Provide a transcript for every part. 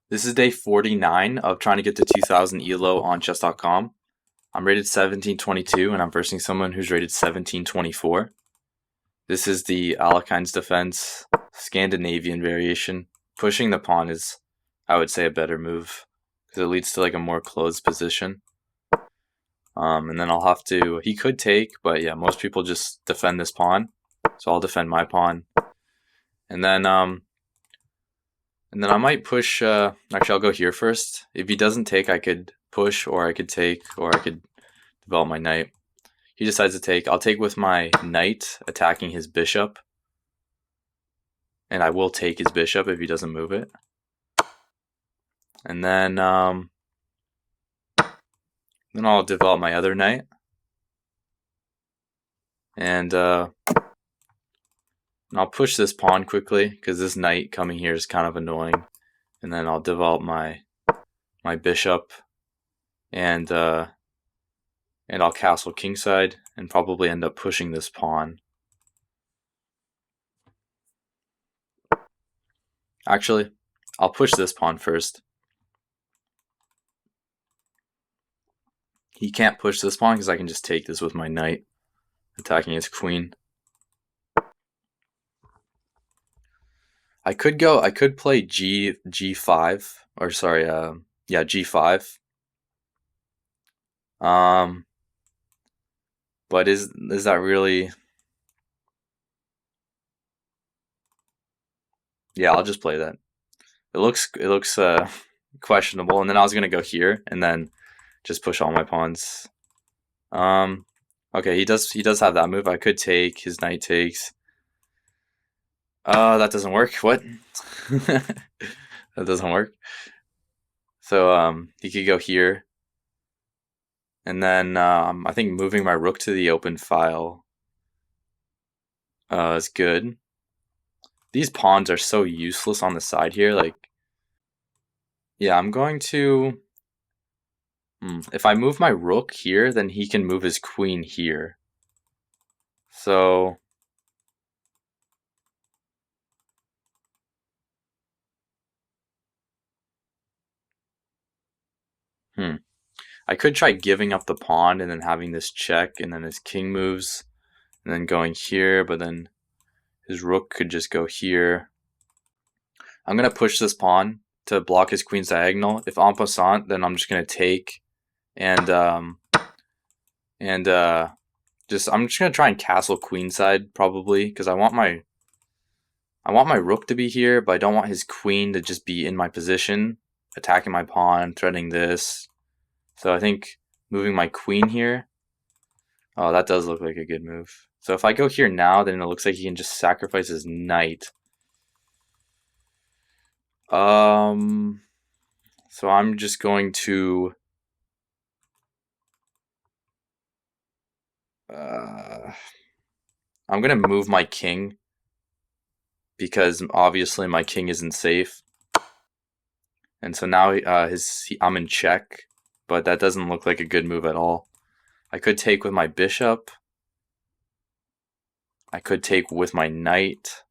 This is day 49 of trying to get to 2000 ELO on chess.com. I'm rated 1722 and I'm versing someone who's rated 1724. This is the Alekhine's defense Scandinavian variation. Pushing the pawn is, I would say, a better move because it leads to like a more closed position. And then I'll have to, he could take, but yeah, most people just defend this pawn. So I'll defend my pawn. And then I might push, actually I'll go here first. If he doesn't take, I could push, or I could take, or I could develop my knight. He decides to take. I'll take with my knight, attacking his bishop. And I will take his bishop if he doesn't move it. And then I'll develop my other knight. And I'll push this pawn quickly, because this knight coming here is kind of annoying. And then I'll develop my bishop, and I'll castle kingside, and probably end up pushing this pawn. Actually, I'll push this pawn first. He can't push this pawn because I can just take this with my knight, attacking his queen. I could play G5, or sorry, yeah, G5. But is that really? Yeah, I'll just play that. It looks questionable, and then I was gonna go here and then just push all my pawns. Okay, he does have that move. I could take, his knight takes. That doesn't work. What? That doesn't work. So he could go here, and then I think moving my rook to the open file is good. These pawns are so useless on the side here. Like, yeah, I'm going to. If I move my rook here, then he can move his queen here. So I could try giving up the pawn and then having this check, and then his king moves, and then going here, but then his rook could just go here. I'm going to push this pawn to block his queen's diagonal. If en passant, then I'm just going to take, and I'm just going to try and castle queenside probably, because I want my rook to be here, but I don't want his queen to just be in my position, attacking my pawn, threatening this. So I think moving my queen here, oh, that does look like a good move. So if I go here now, then it looks like he can just sacrifice his knight. So I'm just going to I'm gonna move my king, because obviously my king isn't safe, and so now I'm in check. But that doesn't look like a good move at all. I could take with my bishop. I could take with my knight.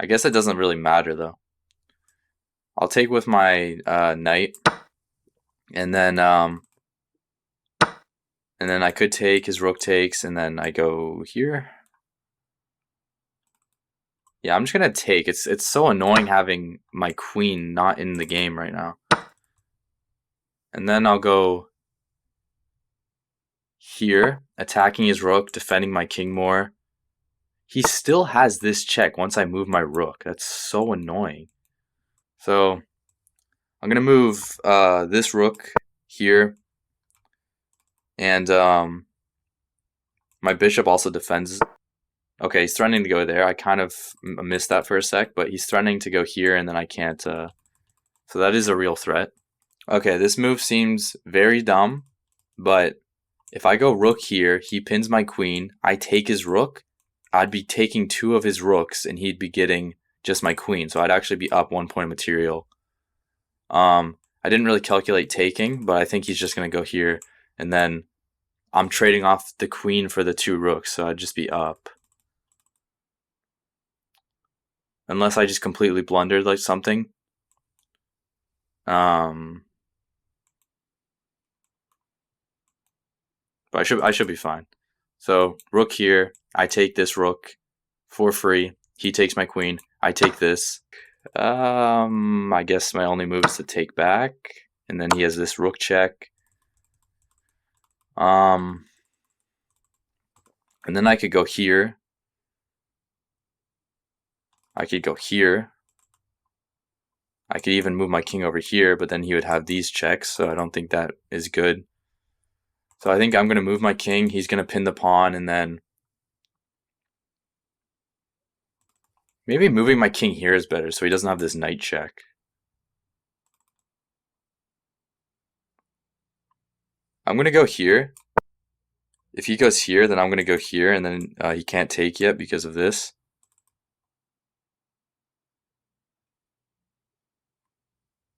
I guess it doesn't really matter though. I'll take with my knight, and then I could take, his rook takes, and then I go here. Yeah, I'm just gonna take. It's so annoying having my queen not in the game right now. And then I'll go here, attacking his rook, defending my king more. He still has this check once I move my rook. That's so annoying. So I'm gonna move this rook here, and my bishop also defends. Okay, he's threatening to go there. I kind of missed that for a sec, but he's threatening to go here, and then I can't. So that is a real threat. Okay, this move seems very dumb, but if I go rook here, he pins my queen. I take his rook. I'd be taking 2 of his rooks, and he'd be getting just my queen. So I'd actually be up 1 point of material. I didn't really calculate taking, but I think he's just going to go here, and then I'm trading off the queen for the 2 rooks, so I'd just be up. unless I just completely blundered like something. But I should be fine. So rook here. I take this rook for free. He takes my queen. I take this. I guess my only move is to take back, and then he has this rook check. And then I could go here. I could go here. I could even move my king over here, but then he would have these checks, so I don't think that is good. So I think I'm going to move my king. He's going to pin the pawn, and then maybe moving my king here is better, so he doesn't have this knight check. I'm going to go here. If he goes here, then I'm going to go here, and then he can't take yet because of this.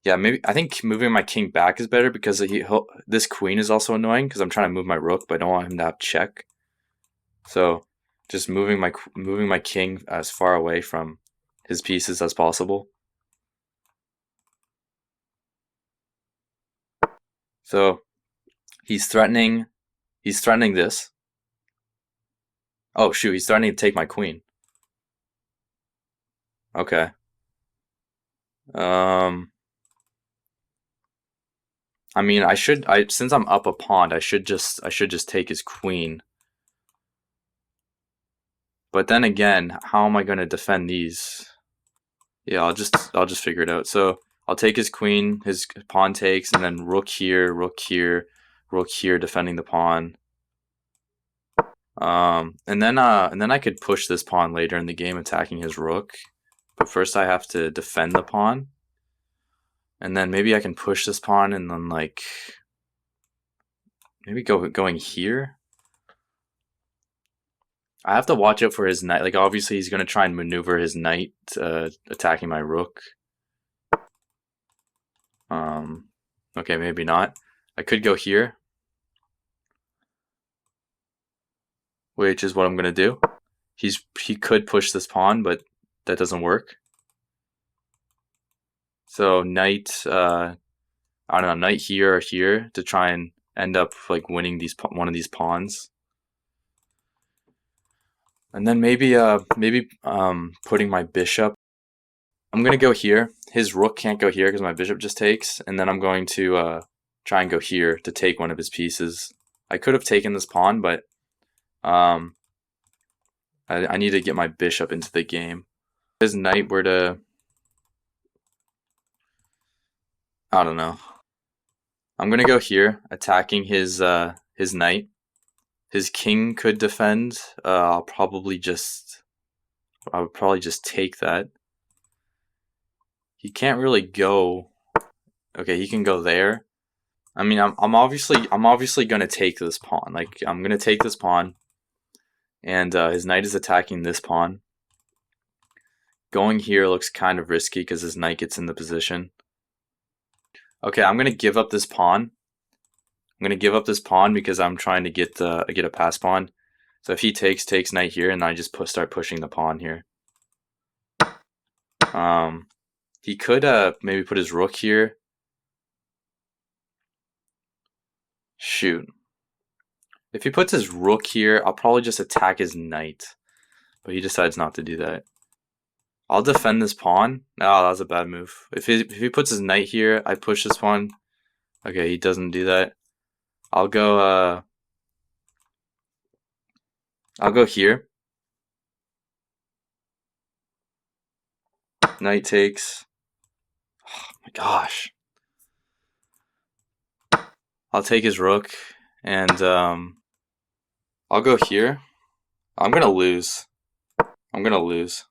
Yeah, maybe I think moving my king back is better because this queen is also annoying because I'm trying to move my rook, but I don't want him to have check. So just moving my king as far away from his pieces as possible. So he's threatening this. Oh shoot, he's threatening to take my queen. Okay. I mean, since I'm up a pawn, I should just take his queen. But then again, how am I going to defend these? Yeah, I'll just figure it out. So I'll take his queen, his pawn takes, and then rook here, rook here, rook here, defending the pawn. And then I could push this pawn later in the game, attacking his rook. But first I have to defend the pawn. And then maybe I can push this pawn and then like maybe going here. I have to watch out for his knight. Like obviously he's gonna try and maneuver his knight attacking my rook. Okay, maybe not. I could go here, which is what I'm gonna do. He could push this pawn, but that doesn't work. So knight, I don't know, knight here or here to try and end up like winning one of these pawns. And then maybe putting my bishop. I'm gonna go here. His rook can't go here because my bishop just takes, and then I'm going to try and go here to take one of his pieces. I could have taken this pawn, but I need to get my bishop into the game. If his knight were to, I don't know. I'm gonna go here, attacking his knight. His king could defend. I would probably just take that. He can't really go. Okay, he can go there. I mean, I'm obviously gonna take this pawn. Like I'm gonna take this pawn, and his knight is attacking this pawn. Going here looks kind of risky because his knight gets in the position. Okay, I'm gonna give up this pawn. I'm gonna give up this pawn because I'm trying to get a pass pawn. So if he takes knight here, and I just start pushing the pawn here. He could maybe put his rook here. Shoot. If he puts his rook here, I'll probably just attack his knight. But he decides not to do that. I'll defend this pawn. Oh, that was a bad move. If he puts his knight here, I push this pawn. Okay, he doesn't do that. I'll go here. Knight takes. Oh my gosh. I'll take his rook, and I'll go here. I'm gonna lose. I'm gonna lose.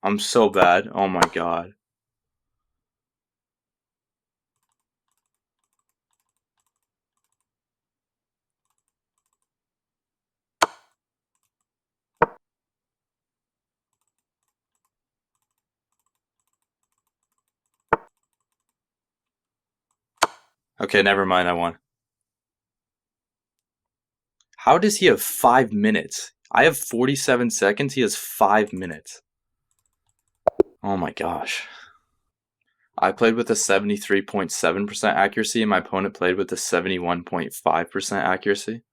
I'm so bad. Oh my god. Okay, never mind. I won. How does he have 5 minutes? I have 47 seconds. He has 5 minutes. Oh my gosh. I played with a 73.7% accuracy, and my opponent played with a 71.5% accuracy.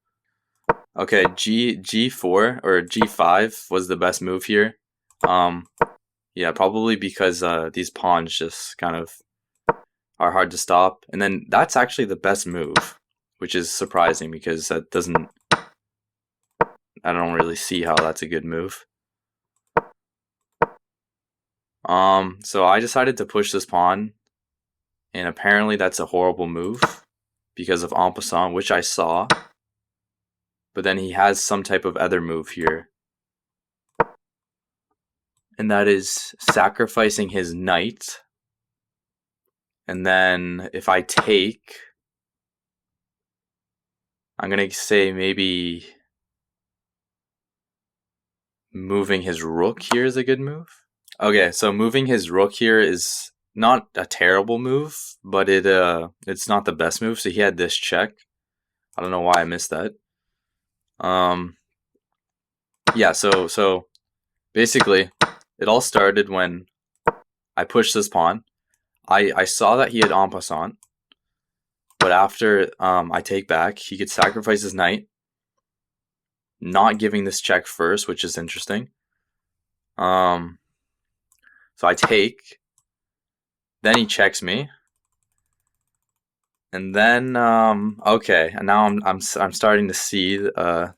Okay, G4 or G5 was the best move here. Yeah, probably because these pawns just kind of are hard to stop. And then that's actually the best move, which is surprising because that doesn't... I don't really see how that's a good move. So I decided to push this pawn, and apparently that's a horrible move because of en passant, which I saw. But then he has some type of other move here, and that is sacrificing his knight. And then if I take, I'm gonna say maybe moving his rook here is a good move. Okay, so moving his rook here is not a terrible move, but it's not the best move. So he had this check. I don't know why I missed that. Yeah, so basically it all started when I pushed this pawn. I saw that he had en passant, but after I take back, he could sacrifice his knight, not giving this check first, which is interesting. So I take, then he checks me, and then okay, and now I'm starting to see the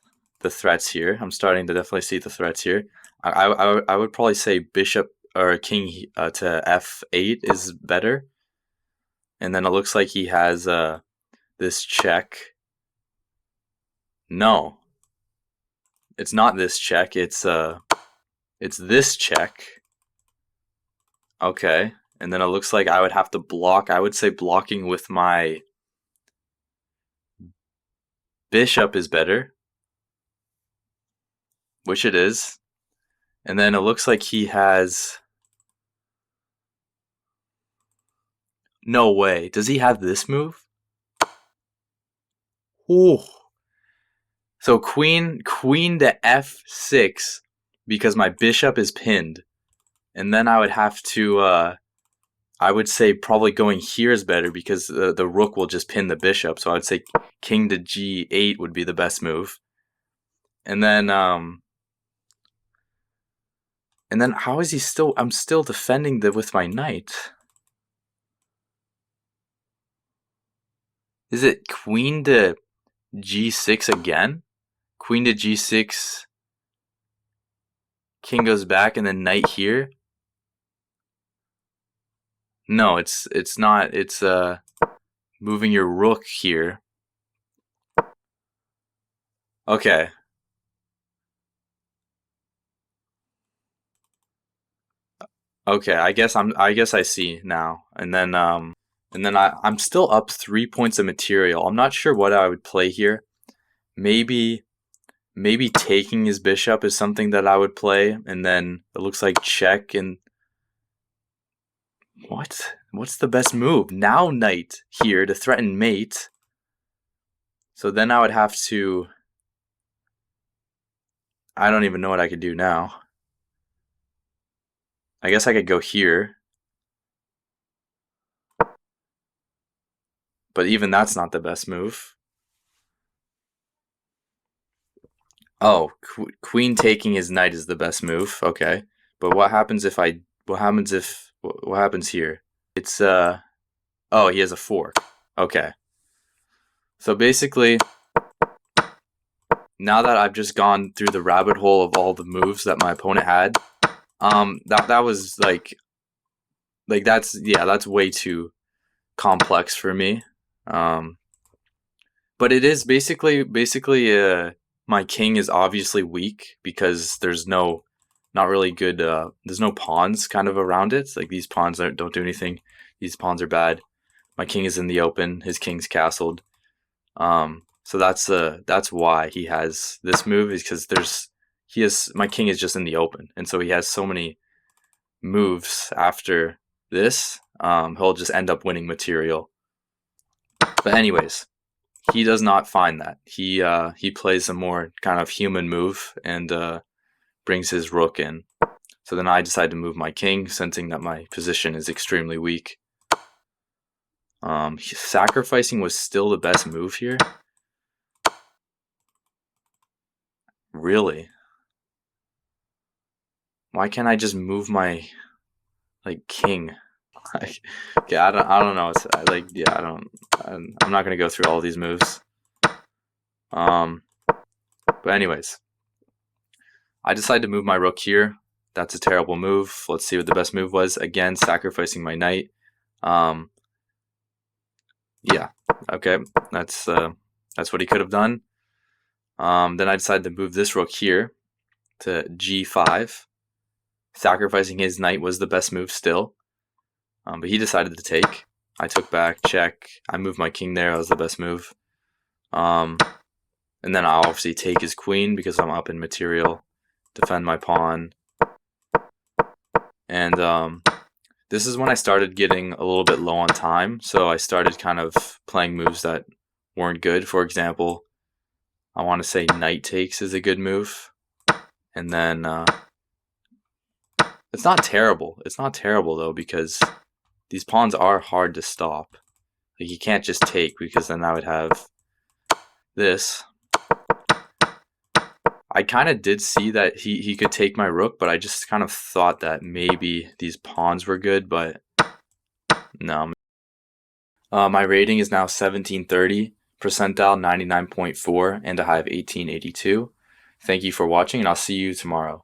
threats here. I'm starting to definitely see the threats here. I would probably say bishop or king to f8 is better, and then it looks like he has this check. No, it's not this check. It's this check. Okay. And then it looks like I would have to block. I would say blocking with my bishop is better, which it is. And then it looks like he has... No way. Does he have this move? Ooh. So queen to f6 because my bishop is pinned. And then I would have to... I would say probably going here is better because the rook will just pin the bishop. So I would say king to g8 would be the best move. And then how is he still... I'm still defending with my knight. Is it queen to g6 again? Queen to g6, king goes back, and then knight here? No, it's not. It's moving your rook here. Okay. Okay, I guess I see now. And then I'm still up 3 points of material. I'm not sure what I would play here. Maybe taking his bishop is something that I would play, and then it looks like check. And what's the best move? Now knight here to threaten mate. So then I would have to... I don't even know what I could do now. I guess I could go here. But even that's not the best move. Oh, queen taking his knight is the best move. Okay. But what happens if what happens here? It's oh, he has a fork. Okay. So basically, now that I've just gone through the rabbit hole of all the moves that my opponent had, that was like that's way too complex for me. But it is basically my king is obviously weak because there's not really good there's no pawns kind of around it. It's like these pawns don't do anything. These pawns are bad. My king is in the open. His king's castled. So that's why he has this move, is because my king is just in the open, and so he has so many moves after this. He'll just end up winning material. But anyways, he does not find that. He plays a more kind of human move and brings his rook in. So then I decide to move my king, sensing that my position is extremely weak. Sacrificing was still the best move here. Really? Why can't I just move my king? Yeah, I don't know. It's yeah, I'm not gonna go through all these moves. But anyways, I decided to move my rook here. That's a terrible move. Let's see what the best move was. Again, sacrificing my knight. Yeah, okay, that's what he could have done. Then I decided to move this rook here to g5. Sacrificing his knight was the best move still, but he decided to take. I took back, check. I moved my king there. That was the best move. And then I'll obviously take his queen because I'm up in material, defend my pawn. And this is when I started getting a little bit low on time, so I started kind of playing moves that weren't good. For example, I want to say knight takes is a good move. And then it's not terrible. It's not terrible, though, because these pawns are hard to stop. Like, you can't just take, because then I would have this. I kind of did see that he could take my rook, but I just kind of thought that maybe these pawns were good, but no. My rating is now 1730, percentile 99.4, and a high of 1882. Thank you for watching, and I'll see you tomorrow.